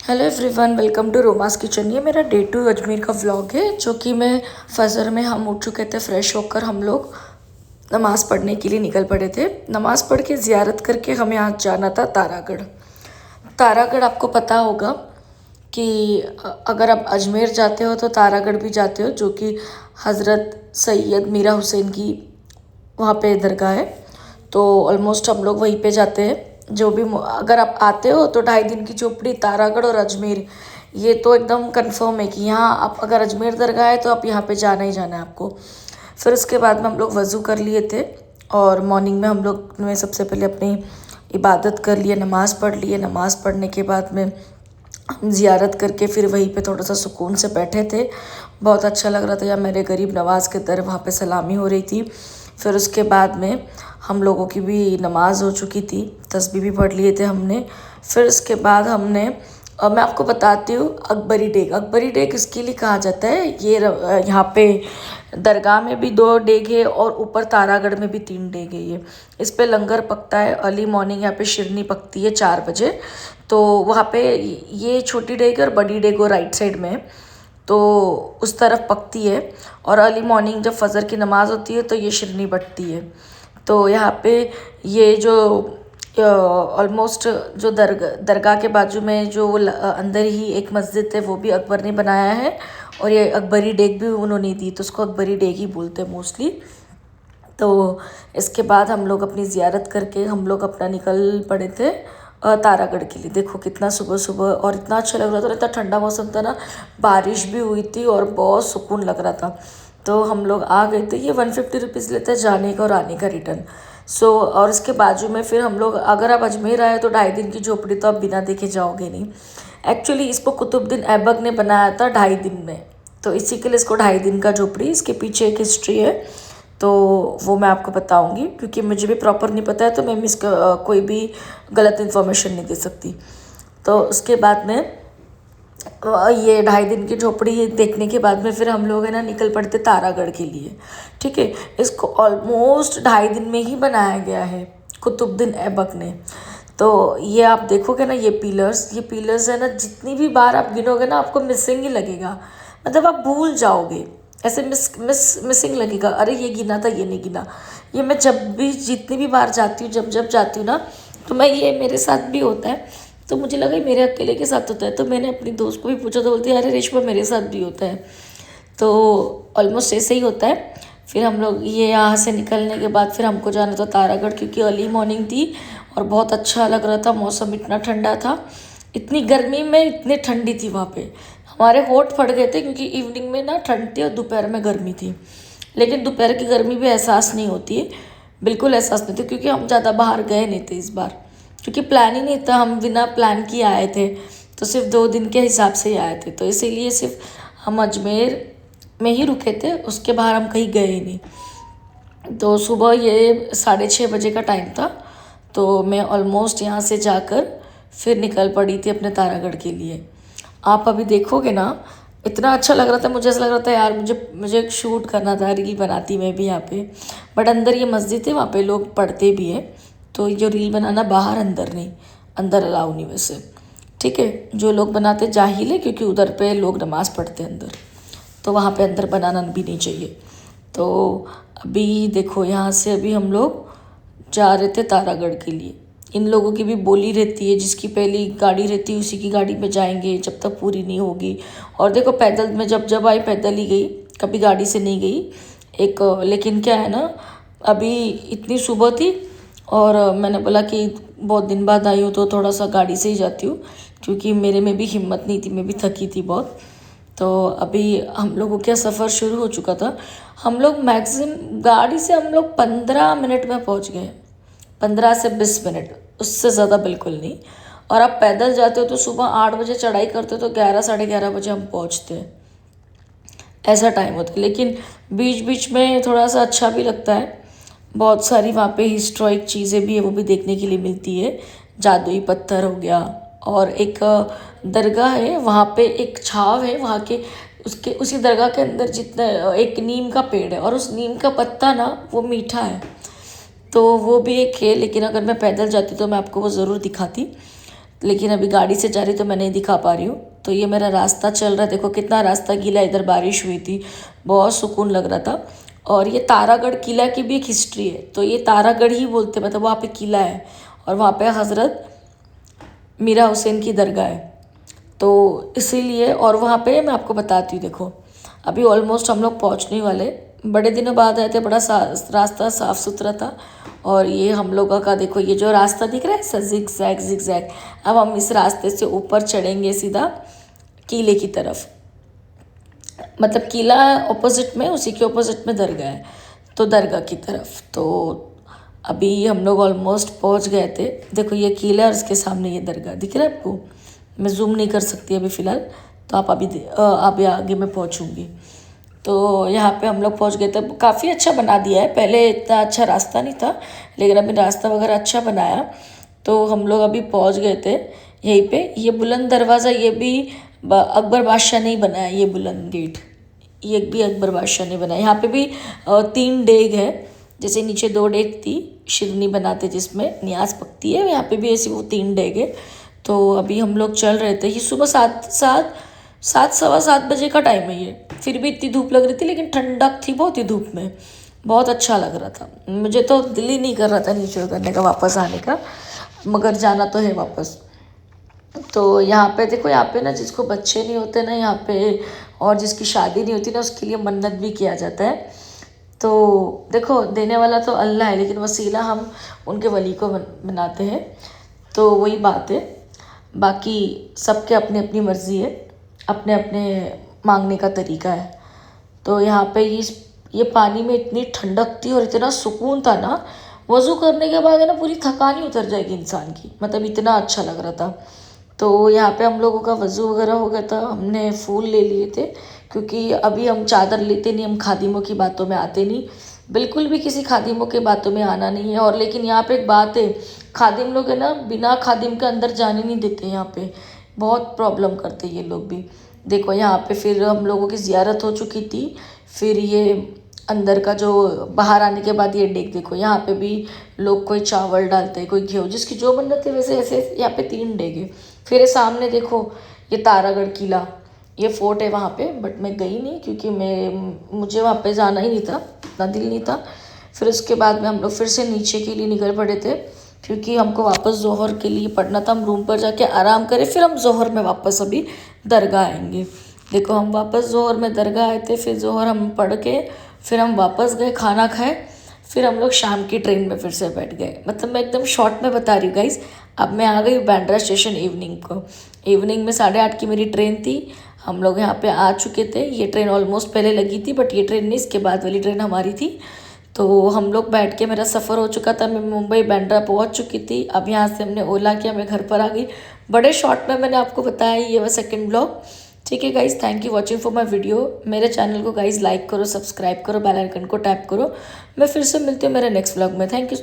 Hello everyone, welcome to Roma's kitchen. ये मेरा day 2 Ajmer का व्लॉग है, जो कि मैं फजर में हम उठ चुके थे। फ्रेश होकर हम लोग नमाज़ पढ़ने के लिए निकल पड़े थे। नमाज़ पढ़ के ज़ियारत करके हमें आज जाना था तारागढ़। तारागढ़ आपको पता होगा कि अगर आप अजमेर जाते हो तो तारागढ़ भी जाते हो, जो कि हज़रत सैयद मीरा हुसैन की वहाँ पे दरगाह है। तो ऑलमोस्ट हम लोग वहीं पे जाते हैं। जो भी अगर आप आते हो तो 2.5 दिन की झोपड़ी तारागढ़ और अजमेर, ये तो एकदम कंफर्म है कि यहाँ आप अगर अजमेर दरगाह है तो आप यहाँ पे जाना ही जाना है आपको। फिर उसके बाद में हम लोग वज़ू कर लिए थे और मॉर्निंग में हम लोग ने सबसे पहले अपनी इबादत कर लिए, नमाज़ पढ़ लिए। नमाज़ पढ़ने के बाद में हम ज़ियारत करके फिर वहीं पे थोड़ा सा सुकून से बैठे थे। बहुत अच्छा लग रहा था। या मेरे गरीब नवाज़ के दर वहाँ पे सलामी हो रही थी। फिर उसके बाद में हम लोगों की भी नमाज़ हो चुकी थी, तस्बीह भी पढ़ लिए थे हमने। फिर उसके बाद हमने मैं आपको बताती हूँ अकबरी डेग। अकबरी डेग इसके लिए कहा जाता है, ये यहाँ पे दरगाह में भी 2 डेग है और ऊपर तारागढ़ में भी 3 डेग है। ये इस पे लंगर पकता है अर्ली मॉर्निंग। यहाँ पे शिरनी पकती है 4 बजे। तो वहाँ पे ये छोटी डेग और बड़ी डेग राइट साइड में है, तो उस तरफ पकती है। और अर्ली मॉर्निंग जब फजर की नमाज़ होती है तो ये शिरनी बटती है। तो यहाँ पे ये जो ऑलमोस्ट जो दरगाह के बाजू में जो अंदर ही एक मस्जिद है, वो भी अकबर ने बनाया है। और ये अकबरी डेग भी उन्होंने दी, तो उसको अकबरी डेग ही बोलते हैं मोस्टली। तो इसके बाद हम लोग अपनी ज़ियारत करके हम लोग अपना निकल पड़े थे तारागढ़ के लिए। देखो कितना सुबह सुबह और इतना अच्छा लग रहा था, इतना ठंडा मौसम था ना, बारिश भी हुई थी और बहुत सुकून लग रहा था। तो हम लोग आ गए थे। ये 150 रुपीज़ लेते हैं जाने का और आने का रिटर्न। और इसके बाजू में फिर हम लोग, अगर आप अजमेर आए तो 2.5 दिन की झोपड़ी तो आप बिना देखे जाओगे नहीं। एक्चुअली इसको कुतुबुद्दीन ऐबक ने बनाया था 2.5 दिन में, तो इसी के लिए इसको 2.5 दिन का झोपड़ी। इसके पीछे एक हिस्ट्री है, तो वो मैं आपको बताऊंगी, क्योंकि मुझे भी प्रॉपर नहीं पता है तो मैं कोई भी गलत इन्फॉर्मेशन नहीं दे सकती। तो उसके बाद में ये 2.5 दिन की झोपड़ी देखने के बाद में फिर हम लोग है ना निकल पड़ते तारागढ़ के लिए। ठीक है, इसको ऑलमोस्ट 2.5 दिन में ही बनाया गया है कुतुबुद्दीन ऐबक ने। तो ये आप देखोगे ना, ये पिलर्स है ना, जितनी भी बार आप गिनोगे ना आपको मिसिंग ही लगेगा। मतलब आप भूल जाओगे, ऐसे मिसिंग लगेगा। अरे ये गिना था, ये नहीं गिना। ये मैं जब भी जितनी भी बार जाती हूँ, जब जाती हूँ ना, तो मैं ये मेरे साथ भी होता है। तो मुझे लगा मेरे अकेले के साथ होता है, तो मैंने अपनी दोस्त को भी पूछा तो बोलती है अरे रेशमा मेरे साथ भी होता है। तो ऑलमोस्ट ऐसे ही होता है। फिर हम लोग ये यहाँ से निकलने के बाद फिर हमको जाना था तारागढ़, क्योंकि अर्ली मॉर्निंग थी और बहुत अच्छा लग रहा था। मौसम इतना ठंडा था, इतनी गर्मी में इतनी ठंडी थी वहाँ पे, हमारे होठ फट गए थे। क्योंकि इवनिंग में ना ठंड थी और दोपहर में गर्मी थी। लेकिन दोपहर की गर्मी भी एहसास नहीं होती है, बिल्कुल एहसास नहीं थी, क्योंकि हम ज़्यादा बाहर गए नहीं थे इस बार, क्योंकि प्लान ही नहीं था। हम बिना प्लान किए आए थे, तो सिर्फ 2 दिन के हिसाब से ही आए थे। तो इसीलिए सिर्फ हम अजमेर में ही रुके थे, उसके बाहर हम कहीं गए ही नहीं। तो सुबह ये 6:30 बजे का टाइम था। तो मैं ऑलमोस्ट यहाँ से जाकर फिर निकल पड़ी थी अपने तारागढ़ के लिए। आप अभी देखोगे ना, इतना अच्छा लग रहा था। मुझे ऐसा लग रहा था यार मुझे एक शूट करना था, रील बनाती मैं भी यहाँ पे। बट अंदर ये मस्जिद है, वहाँ पे लोग पढ़ते भी हैं। तो ये जो रील बनाना बाहर, अंदर नहीं, अंदर अलाउ नहीं वैसे। ठीक है, जो लोग बनाते जाहिल है, क्योंकि उधर पे लोग नमाज़ पढ़ते हैं अंदर, तो वहाँ पे अंदर बनाना भी नहीं चाहिए। तो अभी देखो यहाँ से अभी हम लोग जा रहे थे तारागढ़ के लिए। इन लोगों की भी बोली रहती है, जिसकी पहली गाड़ी रहती है उसी की गाड़ी में जाएंगे जब तक पूरी नहीं होगी। और देखो पैदल में जब आई पैदल ही गई, कभी गाड़ी से नहीं गई एक। लेकिन क्या है ना, अभी इतनी सुबह थी और मैंने बोला कि बहुत दिन बाद आई हूँ तो थोड़ा सा गाड़ी से ही जाती हूँ, क्योंकि मेरे में भी हिम्मत नहीं थी, मैं भी थकी थी बहुत। तो अभी हम लोगों का सफ़र शुरू हो चुका था। हम लोग मैक्सिमम गाड़ी से हम लोग 15 मिनट में पहुँच गए, 15 से 20 मिनट, उससे ज़्यादा बिल्कुल नहीं। और आप पैदल जाते हो तो सुबह 8 बजे चढ़ाई करते हो तो 11 साढ़े 11 बजे हम पहुँचते हैं, ऐसा टाइम होता है। लेकिन बीच बीच में थोड़ा सा अच्छा भी लगता है। बहुत सारी वहाँ पे हिस्टोरिक चीज़ें भी है, वो भी देखने के लिए मिलती है। जादुई पत्थर हो गया, और एक दरगाह है वहाँ पे, एक छाव है वहाँ के, उसके उसी दरगाह के अंदर जितना एक नीम का पेड़ है, और उस नीम का पत्ता ना वो मीठा है। तो वो भी एक है। लेकिन अगर मैं पैदल जाती तो मैं आपको वो ज़रूर दिखाती। लेकिन अभी गाड़ी से जा रही तो मैं नहीं दिखा पा रही हूँ। तो ये मेरा रास्ता चल रहा है, देखो कितना रास्ता गीला, इधर बारिश हुई थी, बहुत सुकून लग रहा था। और ये तारागढ़ किला की भी एक हिस्ट्री है, तो ये तारागढ़ ही बोलते, मतलब वहाँ पे किला है और वहाँ पे हज़रत मीरा हुसैन की दरगाह है, तो इसीलिए। और वहाँ पे मैं आपको बताती हूँ, देखो अभी ऑलमोस्ट हम लोग पहुँचने वाले, बड़े दिनों बाद आए थे, बड़ा रास्ता साफ़ सुथरा था। और ये हम लोगों का देखो ये जो रास्ता दिख रहा है जिग जैग जिग जैग, अब हम इस रास्ते से ऊपर चढ़ेंगे सीधा किले की तरफ, मतलब किला ऑपोजिट में, उसी के ऑपोजिट में दरगाह है, तो दरगाह की तरफ। तो अभी हम लोग ऑलमोस्ट पहुंच गए थे, देखो ये किला और इसके सामने ये दरगाह दिख रहा है आपको। मैं जूम नहीं कर सकती अभी फ़िलहाल, तो आप अभी आगे मैं पहुंचूंगी। तो यहाँ पे हम लोग पहुँच गए थे, काफ़ी अच्छा बना दिया है, पहले इतना अच्छा रास्ता नहीं था, लेकिन अभी रास्ता वगैरह अच्छा बनाया। तो हम लोग अभी पहुँच गए थे यहीं पे। ये बुलंद दरवाज़ा, ये भी अकबर बादशाह ने ही बनाया, ये बुलंद गेट ये भी अकबर बादशाह ने बनाया। यहाँ पे भी 3 डेग है, जैसे नीचे 2 डेग थी, शिरनी बनाते जिसमें न्याज पकती है, यहाँ पे भी ऐसी वो 3 डेग है। तो अभी हम लोग चल रहे थे, ये सुबह 7 सवा 7 बजे का टाइम है ये, फिर भी इतनी धूप लग रही थी, लेकिन ठंडक थी बहुत ही धूप में, बहुत अच्छा लग रहा था। मुझे तो दिल ही नहीं कर रहा था नीचे उतरने का, वापस आने का, मगर जाना तो है वापस। तो यहाँ पे देखो, यहाँ पे ना जिसको बच्चे नहीं होते ना यहाँ पे, और जिसकी शादी नहीं होती ना, उसके लिए मन्नत भी किया जाता है। तो देखो देने वाला तो अल्लाह है, लेकिन वसीला हम उनके वली को बनाते हैं, तो वही बात है। बाकी सबके अपनी अपनी मर्ज़ी है, अपने अपने मांगने का तरीका है। तो यहाँ पे ये पानी में इतनी ठंडक थी और इतना सुकून था ना, वज़ू करने के बाद है ना पूरी थकान ही उतर जाएगी इंसान की, मतलब इतना अच्छा लग रहा था। तो यहाँ पे हम लोगों का वज़ू वगैरह हो गया था, हमने फूल ले लिए थे, क्योंकि अभी हम चादर लेते नहीं, हम खादिमों की बातों में आते नहीं, बिल्कुल भी किसी खादिमों के बातों में आना नहीं है। और लेकिन यहाँ पे एक बात है, खादिम लोग है ना, बिना खादिम के अंदर जाने नहीं देते, यहाँ पे बहुत प्रॉब्लम करते ये लोग भी। देखो यहाँ पे फिर हम लोगों की ज़ियारत हो चुकी थी, फिर ये अंदर का जो बाहर आने के बाद ये डेक देखो, यहाँ पे भी लोग कोई चावल डालते हैं, कोई घी, जिसकी जो मन्नत है वैसे ऐसे यहाँ पे 3 डेग है। फिर सामने देखो ये तारागढ़ किला, ये फोर्ट है वहाँ पे, बट मैं गई नहीं क्योंकि मुझे वहाँ पे जाना ही नहीं था, इतना दिल नहीं था। फिर उसके बाद में हम लोग फिर से नीचे के लिए निकल पड़े थे, क्योंकि हमको वापस जोहर के लिए पढ़ना था, हम रूम पर जाके आराम करें, फिर हम जोहर में वापस अभी दरगाह आएंगे। देखो हम वापस जोहर में दरगाह आए थे, फिर जोहर हम पढ़ के फिर हम वापस गए, खाना खाए, फिर हम लोग शाम की ट्रेन में फिर से बैठ गए। मतलब मैं एकदम शॉर्ट में बता रही हूँ गाइस। अब मैं आ गई बांद्रा स्टेशन इवनिंग को, इवनिंग में 8:30 की मेरी ट्रेन थी, हम लोग यहाँ पे आ चुके थे। ये ट्रेन ऑलमोस्ट पहले लगी थी, बट ये ट्रेन नहीं, इसके बाद वाली ट्रेन हमारी थी। तो हम लोग बैठ के, मेरा सफ़र हो चुका था, मैं मुंबई बांद्रा पहुँच चुकी थी। अब यहाँ से हमने ओला किया, मैं घर पर आ गई। बड़े शॉर्ट में मैंने आपको बताया, ये वह सेकेंड ब्लॉग। ठीक है guys, thank you watching for my video. मेरे चैनल को गाइज लाइक करो, सब्सक्राइब करो, बेल आइकन को टैप करो। मैं फिर से मिलती हूँ मेरे नेक्स्ट व्लॉग में। Thank you.